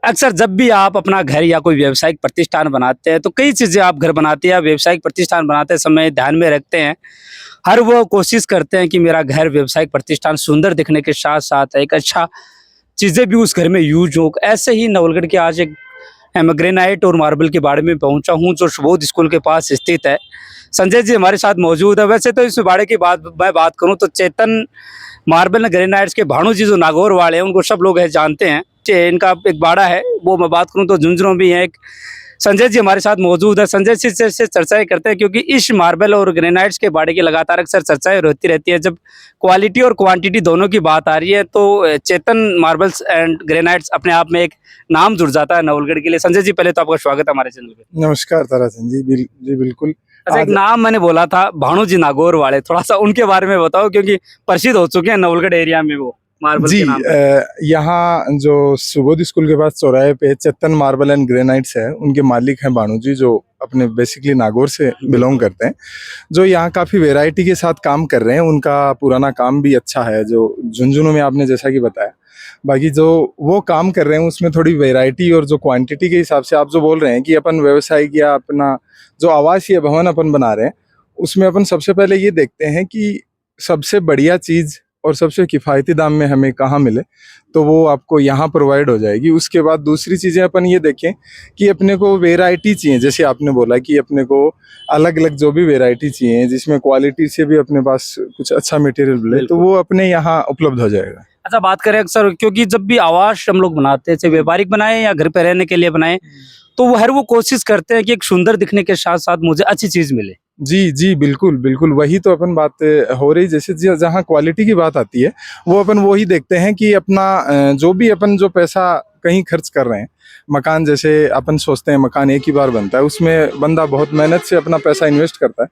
अक्सर जब भी आप अपना घर या कोई व्यावसायिक प्रतिष्ठान बनाते हैं तो कई चीज़ें आप घर बनाते हैं या व्यावसायिक प्रतिष्ठान बनाते समय ध्यान में रखते हैं। हर वो कोशिश करते हैं कि मेरा घर व्यावसायिक प्रतिष्ठान सुंदर दिखने के साथ साथ एक अच्छा चीज़ें भी उस घर में यूज हो। ऐसे ही नवलगढ़ के आज एक ग्रेनाइट और मार्बल के बाड़े में पहुंचा हूं जो सुबोध स्कूल के पास स्थित है। संजय जी हमारे साथ मौजूद है। वैसे तो इस बाड़े की मैं बात करूं तो चेतन मार्बल ग्रेनाइट्स के भाणु जी जो नागौर वाले हैं उनको सब लोग जानते हैं। इनका एक बाड़ा है, वो मैं बात करूं तो झुंझुनों भी है एक। संजय जी हमारे साथ मौजूद है। संजय जी से चर्चाएं करते हैं क्योंकि इस मार्बल और ग्रेनाइट्स के बाड़े की लगातार अक्सर चर्चाएं होती रहती है। जब क्वालिटी और क्वांटिटी दोनों की बात आ रही है तो चेतन मार्बल्स एंड ग्रेनाइट्स अपने आप में एक नाम जुड़ जाता है नवलगढ़ के लिए। संजय जी पहले तो आपका स्वागत है हमारे चैनल पे। नमस्कार ताराचंद जी। जी बिल्कुल। अच्छा, एक नाम मैंने बोला था भाणु जी नागौर वाले, थोड़ा सा उनके बारे में बताओ क्योंकि प्रसिद्ध हो चुके हैं नवलगढ़ एरिया में वो मार्बल जी। के नाम। यहाँ जो सुबोध स्कूल के पास चौराहे पे चेतन मार्बल एंड ग्रेनाइट्स है, उनके मालिक हैं भाणु जी जो अपने बेसिकली नागौर से बिलोंग करते हैं, जो यहाँ काफी वैरायटी के साथ काम कर रहे हैं। उनका पुराना काम भी अच्छा है जो झुंझुनों में आपने जैसा कि बताया। बाकी जो वो काम कर रहे हैं उसमें थोड़ी वैरायटी और जो क्वांटिटी के हिसाब से आप जो बोल रहे हैं कि अपन व्यवसायिक या अपना जो आवास या भवन अपन बना रहे हैं उसमें अपन सबसे पहले ये देखते हैं कि सबसे बढ़िया चीज और सबसे किफ़ायती दाम में हमें कहाँ मिले, तो वो आपको यहाँ प्रोवाइड हो जाएगी। उसके बाद दूसरी चीज़ें अपन ये देखें कि अपने को वैरायटी चाहिए, जैसे आपने बोला कि अपने को अलग अलग जो भी वैरायटी चाहिए जिसमें क्वालिटी से भी अपने पास कुछ अच्छा मटेरियल मिले, तो वो अपने यहाँ उपलब्ध हो जाएगा। अच्छा, बात करें अक्सर क्योंकि जब भी आवास हम लोग बनाते हैं, चाहे व्यापारिक बनाए या घर पे रहने के लिए बनाए, तो वो हर वो कोशिश करते हैं कि एक सुंदर दिखने के साथ साथ मुझे अच्छी चीज मिले। जी जी बिल्कुल बिल्कुल, वही तो अपन बात हो रही। जैसे जहाँ क्वालिटी की बात आती है वो अपन वही देखते हैं कि अपना जो भी अपन जो पैसा कहीं खर्च कर रहे हैं, मकान जैसे अपन सोचते हैं मकान एक ही बार बनता है, उसमें बंदा बहुत मेहनत से अपना पैसा इन्वेस्ट करता है,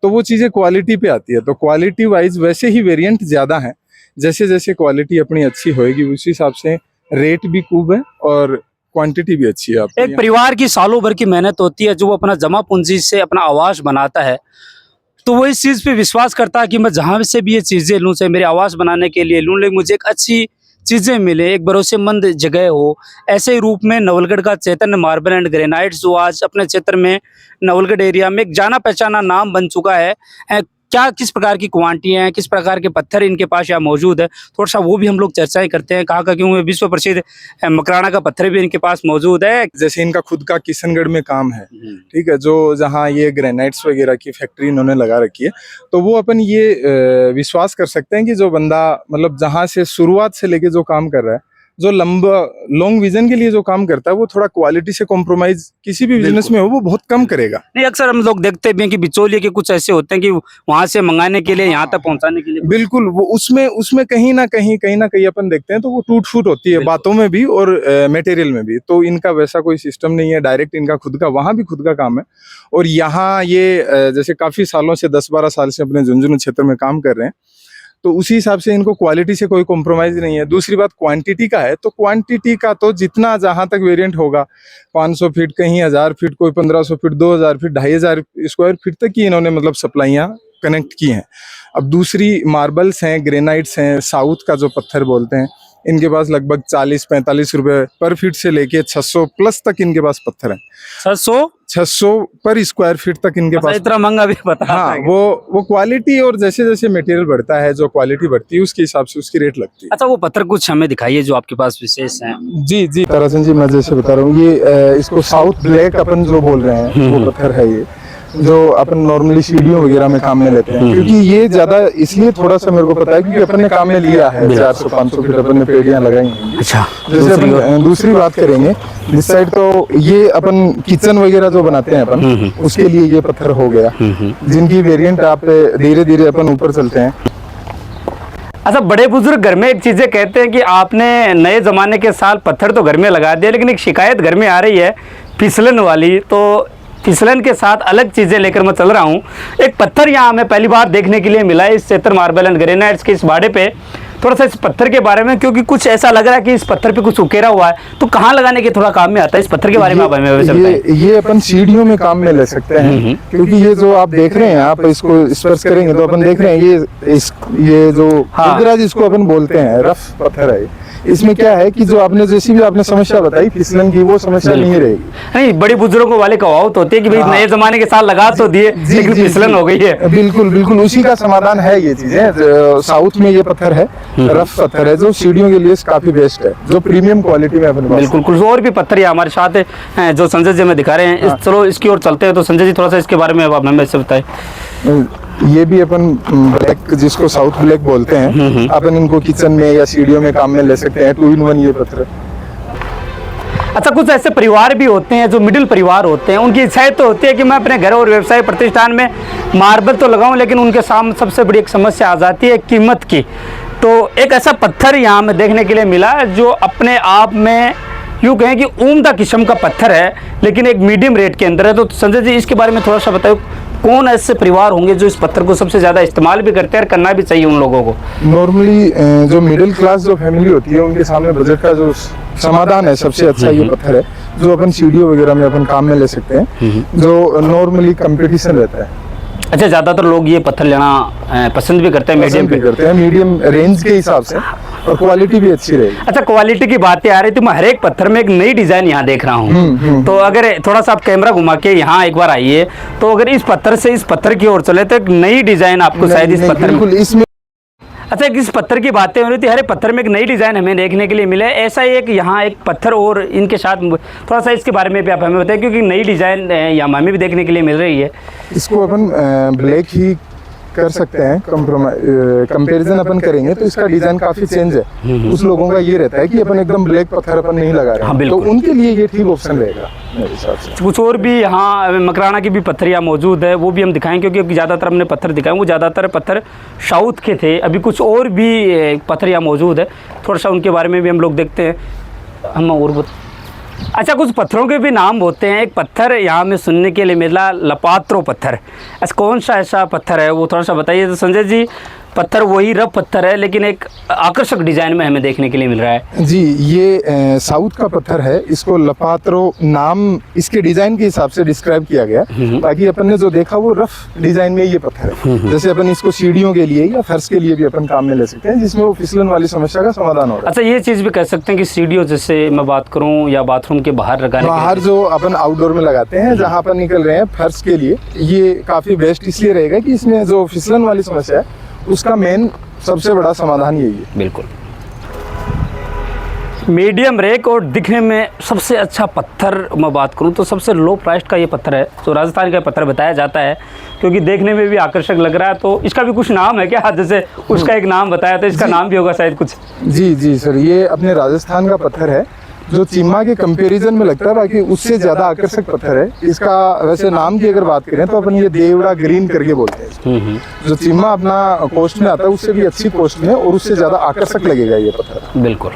तो वो चीज़ें क्वालिटी पे आती है। तो क्वालिटी वाइज वैसे ही वेरिएंट ज़्यादा हैं, जैसे जैसे क्वालिटी अपनी अच्छी होएगी उसी हिसाब से रेट भी खूब है और क्वांटिटी भी अच्छी है। एक परिवार की सालों भर की मेहनत होती है जो वो अपना जमा पूंजी से अपना आवास बनाता है, तो वो इस चीज पे विश्वास करता है कि मैं जहां से भी ये चीजें लूं, चाहे मेरे आवास बनाने के लिए लूं, लेकिन मुझे एक अच्छी चीजें मिले, एक भरोसेमंद जगह हो। ऐसे ही रूप में नवलगढ़ का चेतन मार्बल एंड ग्रेनाइट्स जो आज अपने क्षेत्र में नवलगढ़ एरिया में एक जाना पहचाना नाम बन चुका है। क्या किस प्रकार की क्वांटिटी हैं, किस प्रकार के पत्थर इनके पास यहाँ मौजूद है, थोड़ा सा वो भी हम लोग चर्चाएं करते हैं। कहाँ का क्यों विश्व प्रसिद्ध मकराना का पत्थर भी इनके पास मौजूद है। जैसे इनका खुद का किशनगढ़ में काम है, ठीक है, जो जहाँ ये ग्रेनाइट्स वगैरह की फैक्ट्री इन्होंने लगा रखी है, तो वो अपन ये विश्वास कर सकते हैं कि जो बंदा मतलब जहाँ से शुरुआत से लेके जो काम कर रहा है, जो लंबा लॉन्ग विजन के लिए जो काम करता है, वो थोड़ा क्वालिटी से कॉम्प्रोमाइज किसी भी बिजनेस में हो वो बहुत कम करेगा। नहीं, अक्सर हम लोग देखते भी हैं कि बिचौलिए के कुछ ऐसे होते हैं कि वहां से मंगाने के लिए यहाँ तक पहुंचाने के लिए बिल्कुल वो उसमें कहीं ना कहीं अपन देखते हैं तो वो टूट फूट होती है बातों में भी और मटेरियल में भी। तो इनका वैसा कोई सिस्टम नहीं है, डायरेक्ट इनका खुद का वहाँ भी खुद का काम है। और यहाँ ये जैसे काफी सालों से 10-12 साल से अपने झुंझुनू क्षेत्र में काम कर रहे हैं, तो उसी हिसाब से इनको क्वालिटी से कोई कॉम्प्रोमाइज नहीं है। दूसरी बात क्वांटिटी का है, तो क्वांटिटी का तो जितना जहां तक वेरिएंट होगा, 500 फीट, कहीं 1000 फीट, कोई 1500 फीट, 2000 फीट, 2500 स्क्वायर फीट तक की इन्होंने मतलब सप्लाइयाँ कनेक्ट की हैं। अब दूसरी मार्बल्स हैं, ग्रेनाइट्स हैं, साउथ का जो पत्थर बोलते हैं, इनके पास लगभग 40-45 रुपए पर फीट से लेके 600 प्लस तक इनके पास पत्थर है। 600 पर स्क्वायर फीट तक इनके पास। इतना महंगा भी पता। हाँ, वो क्वालिटी और जैसे जैसे मटेरियल बढ़ता है, जो क्वालिटी बढ़ती है उसके हिसाब से उसकी रेट लगती है। अच्छा, वो पत्थर कुछ हमें दिखाइए जो आपके पास विशेष है। जी जी ताराचंद जी, मैं जैसे बता रहा हूँ, ये इसको साउथ ब्लैक अपन जो बोल रहे हैं वो पत्थर है, ये जो अपन नॉर्मली सीढ़ियों वगैरह में काम में लेते हैं। क्योंकि ये ज्यादा इसलिए थोड़ा सा मेरे को पता है क्योंकि अपन ने काम में लिया है, 400-500 फीट अपन ने पेड़ियां लगाई हैं। अच्छा, जैसे अपन दूसरी बात करेंगे इस साइड, तो ये अपन किचन वगैरह जो बनाते हैं अपन, उसके लिए ये पत्थर हो गया, जिनकी वेरिएंट आप धीरे धीरे अपन ऊपर चलते हैं। अच्छा, बड़े बुजुर्ग घर में एक चीजें कहते हैं कि आपने नए जमाने के साथ पत्थर तो घर में लगा दिया, लेकिन एक शिकायत घर में आ रही है फिसलन वाली। तो फिसलन के साथ अलग चीजें लेकर मैं चल रहा हूँ। एक पत्थर यहाँ हमें पहली बार देखने के लिए मिला है इस चेतन मार्बल एंड ग्रेनाइट्स के इस बाड़े पे। थोड़ा सा इस पत्थर के बारे में, क्योंकि कुछ ऐसा लग रहा है कि इस पत्थर पे कुछ उकेरा हुआ है, तो कहाँ लगाने के थोड़ा काम में आता है, इस पत्थर के बारे में आप हमें ये अपन सीढ़ियों में काम में ले सकते हैं। क्योंकि ये जो आप देख रहे हैं, आप इसको स्पर्श करेंगे तो अपन देख रहे हैं ये जो जिसको अपन बोलते हैं रफ पत्थर है, इसमें क्या है कि जो आपने जैसी भी आपने समस्या बताई फिसलन की, वो समस्या नहीं रहेगी। नहीं, बड़ी बुजुर्गों वाले कहावत होती है कि भाई हाँ। नए जमाने के साथ लगा तो दिए लेकिन फिसलन हो गई है। बिल्कुल बिल्कुल, उसी का समाधान है ये चीजें। साउथ में ये पत्थर है, रफ पत्थर है, जो सीढ़ियों के लिए काफी बेस्ट है, जो प्रीमियम क्वालिटी में अपने पास। बिल्कुल, कुछ और भी पत्थर ये हमारे साथ हैं जो संजय जी हमें दिखा रहे हैं। चलो इसकी ओर चलते हैं। तो संजय जी थोड़ा सा इसके बारे में अब हमें से बताएं। ये भी अपन ब्लैक, जिसको साउथ ब्लैक बोलते हैं, अपन इनको किचन में या सीढ़ियों में काम में ले सकते हैं। 2 in 1 ये पत्थर है। अच्छा, कुछ ऐसे परिवार भी होते हैं जो मिडिल परिवार होते हैं, उनकी इच्छाएं तो होती है कि मैं अपने घर और व्यवसाय प्रतिष्ठान में मार्बल तो लगाऊं, लेकिन उनके सामने सबसे बड़ी एक समस्या आ जाती है कीमत की। तो एक ऐसा पत्थर यहाँ में देखने के लिए मिला जो अपने आप में यूँ कहें कि उम्दा किस्म का पत्थर है, लेकिन एक मीडियम रेट के अंदर है। तो संजय जी इसके बारे में थोड़ा सा बताओ, कौन ऐसे परिवार होंगे जो इस पत्थर को सबसे ज़्यादा इस्तेमाल भी करते हैं और करना भी चाहिए उन लोगों को? नॉर्मली जो मिडिल क्लास जो फैमिली होती है, उनके सामने बजट का जो समाधान है सबसे अच्छा ये पत्थर है, जो अपन सीढ़ियों वगैरह में अपन काम में ले सकते हैं, जो नॉर्मली कंपटीशन रहता है। अच्छा, ज़्यादातर लोग ये पत्थर लेना पसंद भी करते हैं, मीडियम पे करते हैं, मीडियम रेंज के हिसाब से, और क्वालिटी भी अच्छी रहेगी। अच्छा, क्वालिटी की बातें आ रही थी, मैं हर एक पत्थर में एक नई डिजाइन यहाँ देख रहा हूँ। तो अगर थोड़ा सा आप कैमरा घुमा के यहाँ एक बार आइए, तो अगर इस पत्थर से इस पत्थर की ओर चले तो एक नई डिजाइन आपको शायद इस पत्थर में। इसमें अच्छा, इस पत्थर की बातें हो रही थी, हर एक पत्थर में एक नई डिजाइन हमें देखने के लिए मिले। ऐसा ही एक यहाँ एक पत्थर और इनके साथ थोड़ा सा इसके बारे में भी आप हमें बताएं, क्योंकि नई डिजाइन यहाँ हमें भी देखने के लिए मिल रही है। इसको अपन ब्लैक ही कर सकते हैं, कंपैरिजन अपन करेंगे तो इसका डिजाइन काफी चेंज है। उस लोगों का ये रहता है कि अपन एकदम ब्लैक पत्थर अपन नहीं लगा रहे हैं, तो उनके लिए ये ठीक ऑप्शन रहेगा मेरे हिसाब से। कुछ और भी यहाँ मकराना की भी पत्थर यहाँ मौजूद है, वो भी हम दिखाएंगे, क्योंकि ज़्यादातर हमने पत्थर दिखाए वो ज़्यादातर पत्थर साउथ के थे। अभी कुछ और भी पत्थर यहाँ मौजूद है, थोड़ा सा उनके बारे में भी हम लोग देखते हैं। हम और अच्छा, कुछ पत्थरों के भी नाम होते हैं। एक पत्थर यहाँ में सुनने के लिए मिला, लपात्रो पत्थर। ऐसा कौन सा ऐसा पत्थर है, वो थोड़ा सा बताइए। तो संजय जी, पत्थर वही रफ पत्थर है, लेकिन एक आकर्षक डिजाइन में हमें देखने के लिए मिल रहा है। जी, ये साउथ का पत्थर है, इसको लपात्रो नाम इसके डिजाइन के हिसाब से डिस्क्राइब किया गया। बाकी अपन ने जो देखा वो रफ डिजाइन में ये पत्थर है। जैसे अपन इसको सीढ़ियों के लिए या फर्श के लिए भी अपन काम में ले सकते हैं, जिसमें वो फिसलन वाली समस्या का समाधान हो रहा है। अच्छा, ये चीज़ भी कह सकते हैं कि सीढ़ियों, जैसे मैं बात करूँ, या बाथरूम के बाहर लगाने, बाहर जो अपन आउटडोर में लगाते हैं, जहाँ अपन निकल रहे हैं फर्श के लिए, ये काफी बेस्ट इसलिए रहेगा कि इसमें जो फिसलन वाली समस्या है उसका मेन सबसे बड़ा समाधान यही है। बिल्कुल, मीडियम रेक और दिखने में सबसे अच्छा पत्थर मैं बात करूं तो सबसे लो प्राइस का ये पत्थर है, जो राजस्थान का पत्थर बताया जाता है, क्योंकि देखने में भी आकर्षक लग रहा है। तो इसका भी कुछ नाम है क्या? जैसे उसका एक नाम बताया, तो इसका नाम भी होगा शायद कुछ। जी जी सर, ये अपने राजस्थान का पत्थर है, जो चीमा के कंपैरिजन में लगता है, बाकी उससे ज्यादा आकर्षक पत्थर है। इसका वैसे नाम की अगर बात करें तो अपन ये देवड़ा ग्रीन करके बोलते हैं। जो चीमा अपना कॉस्ट में आता है उससे भी अच्छी कॉस्ट में, और उससे ज्यादा आकर्षक लगेगा ये पत्थर। बिल्कुल।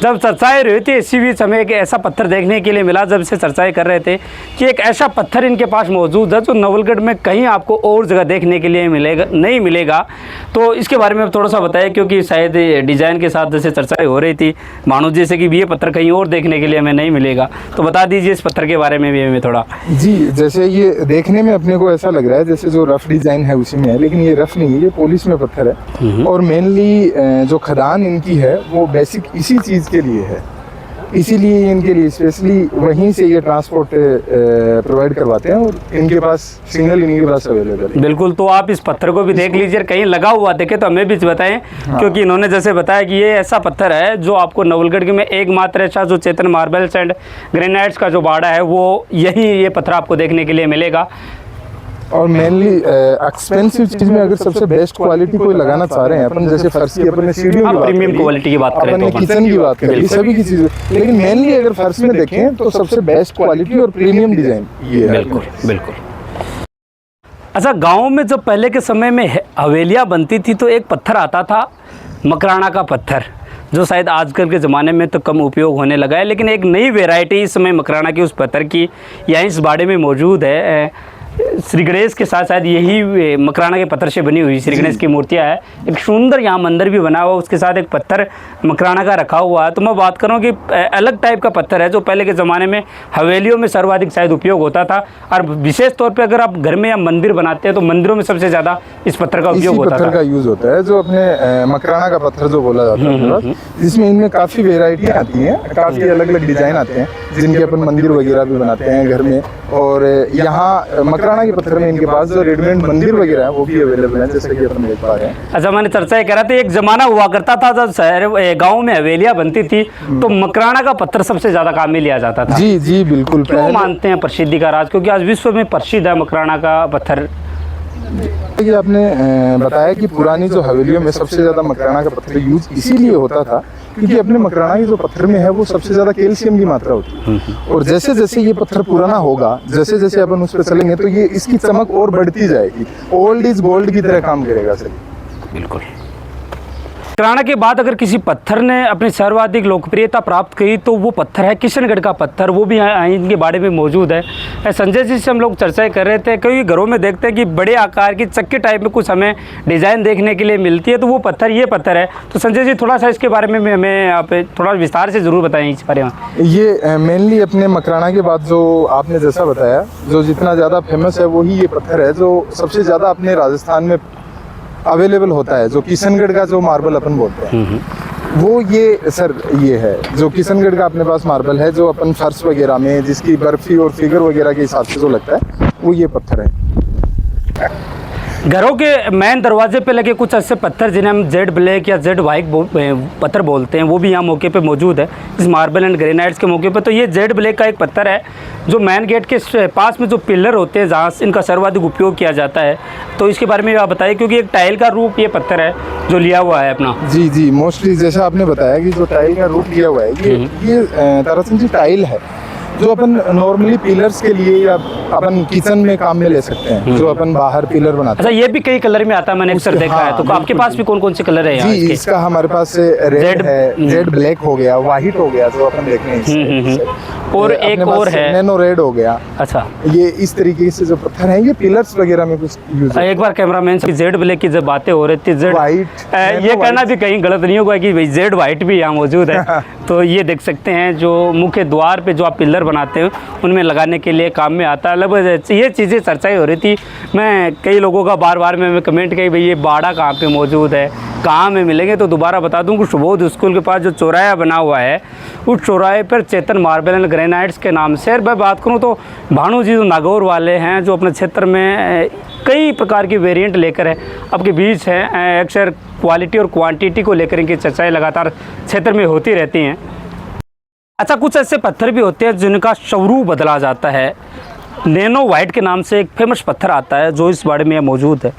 जब चर्चाएं रही थी इसी बीच हमें एक ऐसा पत्थर देखने के लिए मिला, जब से चर्चाएं कर रहे थे कि एक ऐसा पत्थर इनके पास मौजूद है जो नवलगढ़ में कहीं आपको और जगह देखने के लिए मिलेगा नहीं मिलेगा। तो इसके बारे में थोड़ा सा बताइए, क्योंकि शायद डिज़ाइन के साथ जैसे चर्चाएं हो रही थी मानो जैसे कि ये पत्थर कहीं और देखने के लिए हमें नहीं मिलेगा। तो बता दीजिए इस पत्थर के बारे में भी हमें थोड़ा। जी, जैसे ये देखने में अपने को ऐसा लग रहा है जैसे जो रफ डिजाइन है उसी में है, लेकिन ये रफ नहीं है, ये पॉलिश में पत्थर है। और मेनली जो खदान इनकी है वो बेसिक इसी चीज़ के लिए है, इसीलिए इनके लिए स्पेशली वहीं से ये ट्रांसपोर्ट प्रोवाइड करवाते हैं, और इनके पास सिग्नल इनके पास अवेलेबल है। बिल्कुल, तो आप इस पत्थर को भी देख लीजिए, कहीं लगा हुआ देखे तो हमें भी बताएं। हाँ। क्योंकि इन्होंने जैसे बताया कि ये ऐसा पत्थर है जो आपको नवलगढ़ में एकमात्र ऐसा जो चेतन मार्बल्स एंड ग्रेनाइट्स का जो बाड़ा है वो यही ये पत्थर आपको देखने के लिए मिलेगा। और मेनली एक्सपेंसिव चीज में अगर सबसे बेस्ट क्वालिटी कोई लगाना चाह रहे हैं अपन, जैसे फर्श की अपन ने सीढ़ियों की बात करी, प्रीमियम क्वालिटी की बात करें अपन ने किचन की बात करी, सभी की चीजें, लेकिन मेनली अगर फर्श में देखें तो सबसे बेस्ट क्वालिटी और प्रीमियम डिजाइन ये है। बिल्कुल बिल्कुल। अच्छा, गाँव में जब पहले के समय में हवेलियाँ बनती थी तो एक पत्थर आता था मकराना का पत्थर, जो शायद आजकल के ज़माने में तो कम उपयोग होने लगा है, लेकिन एक नई वैरायटी इस समय मकराना की उस पत्थर की यहाँ इस बाड़े में मौजूद है। श्री गणेश के साथ शायद यही मकराना के पत्थर से बनी हुई श्री गणेश की मूर्तियाँ है। एक सुंदर यहाँ मंदिर भी बना हुआ, उसके साथ एक पत्थर मकराना का रखा हुआ है। तो मैं बात करूँ कि अलग टाइप का पत्थर है जो पहले के ज़माने में हवेलियों में सर्वाधिक शायद उपयोग होता था, और विशेष तौर पर अगर आप घर में या मंदिर बनाते हैं तो मंदिरों में सबसे ज़्यादा इस पत्थर का उपयोग होता पत्थर का यूज़ होता है, जो अपने मकराना का पत्थर जो बोला जाता है, जिसमें इनमें काफ़ी वेराइटियाँ आती हैं, काफ़ी अलग अलग डिज़ाइन आते हैं, जिनके अपन मंदिर वगैरह भी बनाते हैं घर में। और यहाँ मकराना के पत्थर में इनके पास जो रेडीमेड मंदिर वगैरह है वो भी अवेलेबल है, जैसे कि अपन देख पा रहे हैं। अच्छा, मैंने चर्चा ये कह रहा था, एक ज़माना हुआ करता था जब शहर गाँव में हवेलियाँ बनती थी तो मकराना का पत्थर सबसे ज़्यादा काम में लिया जाता था। जी जी बिल्कुल। क्यों मानते हैं प्रसिद्धि का राज, क्योंकि आज विश्व में प्रसिद्ध है मकराना का पत्थर? ये आपने बताया कि पुरानी जो हवेलियों में सबसे ज़्यादा मकराना का पत्थर यूज इसीलिए होता था क्योंकि अपने मकराना की जो पत्थर में है वो सबसे ज़्यादा कैल्शियम की मात्रा होती है, और जैसे जैसे ये पत्थर पुराना होगा, जैसे जैसे अपन उस पर चलेंगे तो ये इसकी चमक और बढ़ती जाएगी, ओल्ड इज गोल्ड की तरह काम करेगा सर। बिल्कुल। मकराना के बाद अगर किसी पत्थर ने अपनी सर्वाधिक लोकप्रियता प्राप्त की तो वो पत्थर है किशनगढ़ का पत्थर, वो भी यहाँ इनके बारे में मौजूद है। संजय जी से हम लोग चर्चा कर रहे थे, कई घरों में देखते हैं कि बड़े आकार की चक्के टाइप में कुछ हमें डिज़ाइन देखने के लिए मिलती है, तो वो पत्थर ये पत्थर है। तो संजय जी थोड़ा सा इसके बारे में हमें आप थोड़ा विस्तार से ज़रूर बताएं इस बारे में। ये मेनली अपने मकराना के बाद जो आपने जैसा बताया, जो जितना ज़्यादा फेमस है वही ये पत्थर है जो सबसे ज़्यादा अपने राजस्थान में अवेलेबल होता है, जो किशनगढ़ का जो मार्बल अपन बोलते हैं वो ये सर ये है जो किशनगढ़ का अपने पास मार्बल है, जो अपन फर्श वगैरह में जिसकी बर्फी और फिगर वगैरह के हिसाब से जो लगता है वो ये पत्थर है। घरों के मेन दरवाजे पे लगे कुछ ऐसे पत्थर जिन्हें हम जेड ब्लैक या जेड वाइट पत्थर बोलते हैं, वो भी यहाँ मौके पे मौजूद है इस मार्बल एंड ग्रेनाइट्स के मौके पे। तो ये जेड ब्लैक का एक पत्थर है जो मेन गेट के पास में जो पिलर होते हैं जहाँ इनका सर्वाधिक उपयोग किया जाता है, तो इसके बारे में आप बताइए, क्योंकि एक टाइल का रूप ये पत्थर है जो लिया हुआ है अपना। जी जी, मोस्टली जैसा आपने बताया कि जो टाइल का रूप लिया हुआ है ये दरअसल जी टाइल है जो अपन नॉर्मली पिलर्स के लिए या अपन किचन में काम में ले सकते हैं, जो अपन बाहर पिलर बनाते हैं। अच्छा, ये भी कई कलर में आता है, मैंने अक्सर देखा है। तो आपके पास भी कौन कौन से कलर है यहाँ? जी, इसका हमारे पास रेड है, रेड ब्लैक हो गया, व्हाइट हो गया जो अपन देख रहे हैं, और एक और है नैनो रेड हो गया। अच्छा, ये इस तरीके से जो पत्थर हैं ये पिलर्स वगैरह में कुछ यूज है। एक बार कैमरामैन से जेड ब्लैक की जब बातें हो रही थी, जेड व्हाइट, ये कहना भी कहीं गलत नहीं होगा कि भाई जेड वाइट भी यहाँ मौजूद है। तो ये देख सकते हैं जो मुख्य द्वार पे जो आप पिलर बनाते हैं उनमें लगाने के लिए काम में आता है। लगभग ये चीज़ें चर्चाएं हो रही थी, मैं कई लोगों का बार बार में कमेंट किया भाई ये बाड़ा कहाँ पे मौजूद है, कहाँ में मिलेंगे। तो दोबारा बता दूं कि सुबोध स्कूल के पास जो चौराहा बना हुआ है उस चौराहे पर चेतन मार्बल एंड ग्रेनाइट्स के नाम से। मैं बात करूं तो भानु जी जो नागौर वाले हैं जो अपने क्षेत्र में कई प्रकार की वेरिएंट लेकर है आपके बीच है, अक्सर क्वालिटी और क्वांटिटी को लेकर इनकी चर्चाएं लगातार क्षेत्र में होती रहती हैं। अच्छा, कुछ ऐसे पत्थर भी होते हैं जिनका स्वरूप बदला जाता है। नैनो वाइट के नाम से एक फेमस पत्थर आता है जो इस बाड़े में मौजूद है।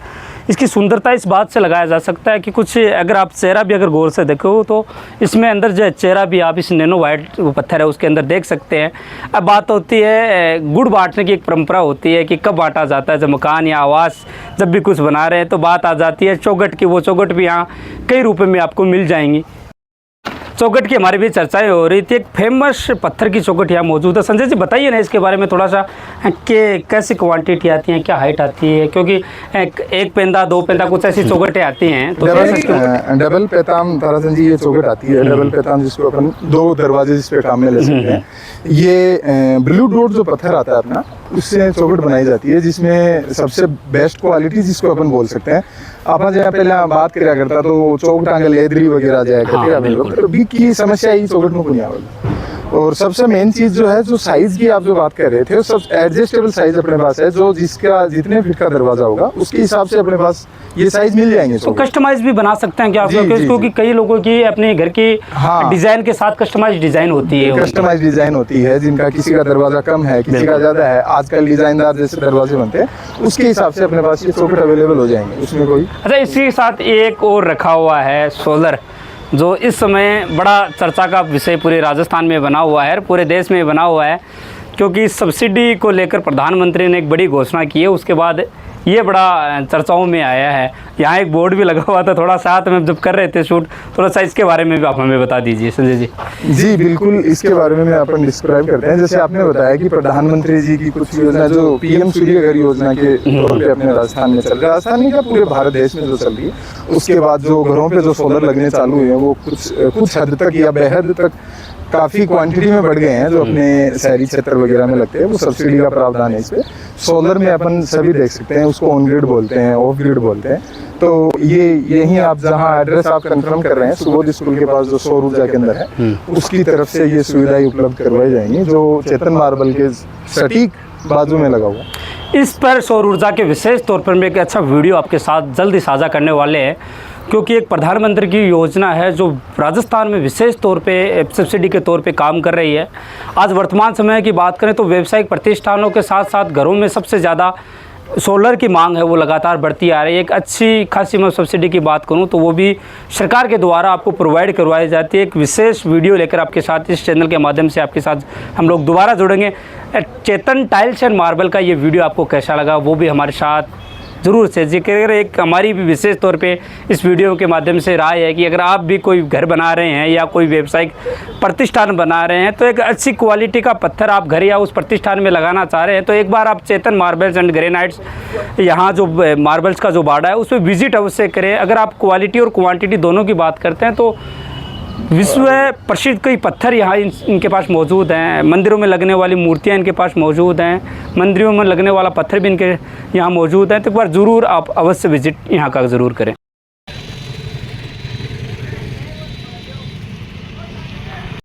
इसकी सुंदरता इस बात से लगाया जा सकता है कि कुछ अगर आप चेहरा भी अगर गौर से देखो तो इसमें अंदर जो चेहरा भी आप इस नैनो वाइट पत्थर है उसके अंदर देख सकते हैं। अब बात होती है गुड़ बांटने की, एक परंपरा होती है कि कब बांटा जाता है, जब मकान या आवास जब भी कुछ बना रहे हैं तो बात आ जाती है चौखट की। वो चौखट भी यहाँ कई रुपए में आपको मिल जाएंगी। चौखट की हमारी भी चर्चाएं हो रही थी, एक फेमस पत्थर की चौखट यहाँ मौजूद है। संजय जी बताइए ना इसके बारे में थोड़ा सा कि कैसी क्वांटिटी आती है, क्या हाइट आती है, क्योंकि एक पेंदा दो पेंदा कुछ ऐसी चौखटें आती हैं। तो डबल पैताम ताराचंद जी ये चौखट आती है, डबल पैताम जिसको अपन दो दरवाजे जिस पे काम में ले सकते हैं। ये ब्लू डॉट जो पत्थर आता है अपना उससे चौखट बनाई जाती है, जिसमें सबसे बेस्ट क्वालिटी जिसको अपन बोल सकते हैं। आप जहाँ पहले बात करा करता तो चौक टांगे लेदरी वगैरह जाया करते, तो बीक की समस्या ही चौखट में नहीं आवेगी। और सबसे मेन चीज जो है, जो साइज की आप जो बात कर रहे थे, वो सब एडजस्टेबल साइज अपने पास है, जो जिसका जितने फीट का दरवाजा होगा उसके हिसाब से अपने पास ये साइज मिल जाएंगे। तो कस्टमाइज भी बना सकते हैं क्या आप लोग इसको? कि कई लोगों की अपने घर की डिजाइन के साथ कस्टमाइज डिजाइन होती है, कस्टमाइज डिजाइन होती है जिनका किसी का दरवाजा कम है, किसी का ज्यादा है। आजकल डिजाइनदार जैसे दरवाजे बनते हैं उसके हिसाब से अपने पास ये चौखट अवेलेबल हो जाएंगे, उसमें कोई। अच्छा, इसी के साथ एक और रखा हुआ है सोलर, जो इस समय बड़ा चर्चा का विषय पूरे राजस्थान में बना हुआ है, पूरे देश में बना हुआ है। क्योंकि सब्सिडी को लेकर प्रधानमंत्री ने एक बड़ी घोषणा की है, उसके बाद ये बड़ा चर्चाओं में आया है। यहाँ एक बोर्ड भी लगा हुआ था, थोड़ा साथ में जब कर रहे थे शूट, थोड़ा सा इसके बारे में भी आप हमें बता दीजिए संजय जी। जी बिल्कुल, इसके बारे में अपन डिस्क्राइब करते हैं। जैसे आपने बताया कि प्रधानमंत्री जी की कुछ योजना जो पीएम सूर्य घर योजना के तौर पे अपने राजस्थान में चल रही है, राजस्थान नहीं क्या पूरे भारत देश में जो चल रही है, उसके बाद जो घरों पे जो सोलर लगने चालू हुए हैं वो कुछ हद तक या बेहद तक काफ़ी क्वांटिटी में बढ़ गए हैं। जो अपने शहरी क्षेत्र वगैरह में लगते हैं वो सब्सिडी का प्रावधान है इस पे। सोलर में अपन सभी देख सकते हैं, उसको ऑन ग्रिड बोलते हैं, ऑफ ग्रिड बोलते हैं। तो ये यही आप जहां एड्रेस आप कंफर्म कर रहे हैं सुबोध स्कूल के पास जो सौर ऊर्जा केंद्र है, उसकी तरफ से ये सुविधाएं उपलब्ध करवाई जाएंगी, जो चेतन मार्बल के सटीक बाजू में लगा हुआ। इस पर सौर ऊर्जा के विशेष तौर पर मैं एक अच्छा वीडियो आपके साथ जल्दी साझा करने वाले हैं, क्योंकि एक प्रधानमंत्री की योजना है जो राजस्थान में विशेष तौर पे सब्सिडी के तौर पे काम कर रही है। आज वर्तमान समय की बात करें तो व्यावसायिक प्रतिष्ठानों के साथ साथ घरों में सबसे ज़्यादा सोलर की मांग है वो लगातार बढ़ती आ रही है। एक अच्छी खासी मैं सब्सिडी की बात करूं तो वो भी सरकार के द्वारा आपको प्रोवाइड करवाई जाती है। एक विशेष वीडियो लेकर आपके साथ इस चैनल के माध्यम से आपके साथ हम लोग दोबारा जुड़ेंगे। चेतन टाइल्स एंड मार्बल का ये वीडियो आपको कैसा लगा वो भी हमारे साथ ज़रूर से जिक्र करें। एक हमारी भी विशेष तौर पे इस वीडियो के माध्यम से राय है कि अगर आप भी कोई घर बना रहे हैं या कोई व्यावसायिक प्रतिष्ठान बना रहे हैं तो एक अच्छी क्वालिटी का पत्थर आप घर या उस प्रतिष्ठान में लगाना चाह रहे हैं तो एक बार आप चेतन मार्बल्स एंड ग्रेनाइट्स यहाँ जो मार्बल्स का जो बाड़ा है उस पर विजिट अवश्य करें। अगर आप क्वालिटी और क्वांटिटी दोनों की बात करते हैं तो विश्व प्रसिद्ध कई पत्थर यहाँ इनके पास मौजूद हैं। मंदिरों में लगने वाली मूर्तियाँ इनके पास मौजूद हैं, मंदिरों में लगने वाला पत्थर भी इनके यहाँ मौजूद है। तो एक बार ज़रूर आप अवश्य विजिट यहाँ का ज़रूर करें।